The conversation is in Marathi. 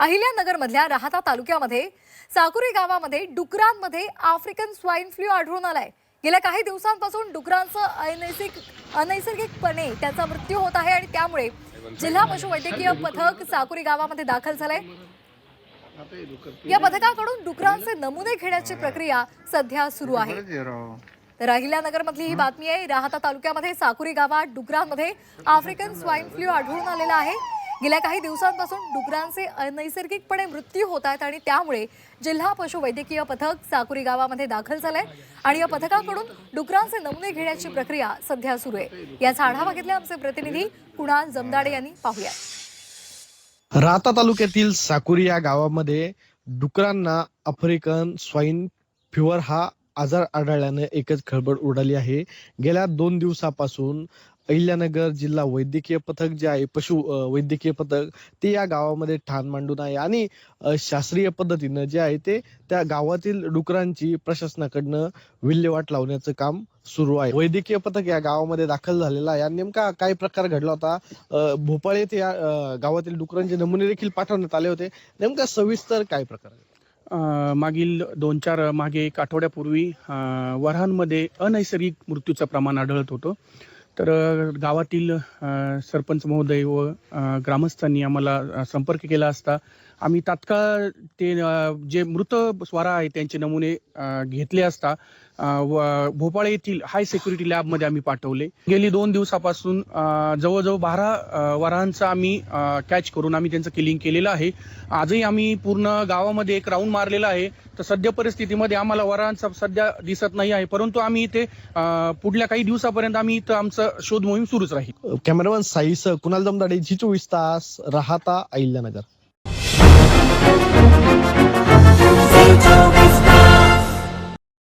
अहिल्यानगर मधल्या राहाता तालुक्यामध्ये साकुरी गावामध्ये डुकरांमध्ये आफ्रिकन स्वाईन फ्लू आढळून आलाय। गेल्या काही दिवसांपासून डुकरांचं अनैसर्गिकपणे त्याचा मृत्यू होत आहे आणि त्यामुळे जिल्हा पशुवैद्यकीय पथक साकुरी गावामध्ये दाखल झालंय। या पथकाकडून डुकरांचे नमुने घेण्याची प्रक्रिया सध्या सुरू आहे। तर अहिल्यानगर मधली ही बातमी आहे। राहाता तालुक्यामध्ये साकुरी गावात डुकरांमध्ये आफ्रिकन स्वाईन फ्लू आढळून आलेला आहे। गेल्या काही दिवसांपासून डुकरांचे अनैसर्गिकपणे मृत्यू होत आहेत आणि त्यामुळे जिल्हा पशुवैद्यकीय पथक साकुरी गावामध्ये दाखल झालंय आणि या पथकाकडून डुकरांचे नमुने घेण्याची प्रक्रिया सध्या सुरू आहे। याचा आढावा घेतला आमचे प्रतिनिधी कुणाल जमदाडे यांनी। पाहूया। राहाता तालुक्यातील साकुरी या गावामध्ये डुकरांना आफ्रिकन स्वाईन फिवर हा आजार आढळल्याने एकच खळबळ उडाली आहे। गेल्या 2 दिवसापासून अहिल्यानगर जिल्हा वैद्यकीय पथक जे आहे पशु वैद्यकीय पथक ते या गावामध्ये ठाण मांडून आहे आणि शास्त्रीय पद्धतीनं जे आहे ते त्या गावातील डुकरांची प्रशासनाकडनं विल्हेवाट लावण्याचं काम सुरू आहे। वैद्यकीय पथक या गावामध्ये दाखल झालेला आहे। नेमका काय प्रकार घडला होता, भोपाळ येथे या गावातील डुकरांचे नमुने देखील पाठवण्यात आले होते, नेमका सविस्तर काय प्रकार आहे? मागील 2-4 मागे 1 आठवड्यापूर्वी वऱ्हांमध्ये अनैसर्गिक मृत्यूचं प्रमाण आढळत होतं। तर गावातील सरपंच महोदय व ग्रामस्थांनी आम्हाला संपर्क केला असता आम्ही तात्काळ ते जे मृत स्वारा आहे त्यांचे नमुने घेतले असता भोपाळ येथील हाय सिक्युरिटी लॅबमध्ये आम्ही पाठवले। गेली 2 दिवसापासून जवळजवळ 12 वऱ्हांचा आम्ही कॅच करून आम्ही त्यांचं किलिंग केलेलं आहे। आजही आम्ही पूर्ण गावामध्ये एक राऊंड मारलेला आहे। तर सध्या परिस्थितीमध्ये आम्हाला वऱ्हांचा सध्या दिसत नाही आहे, परंतु आम्ही इथे पुढल्या काही दिवसापर्यंत आम्ही इथं आमचं शोध मोहीम सुरूच राहील। कॅमेरामन साईस कुणाल जमदाडे, जी 24 तास, राहाता, अहिल्यानगर।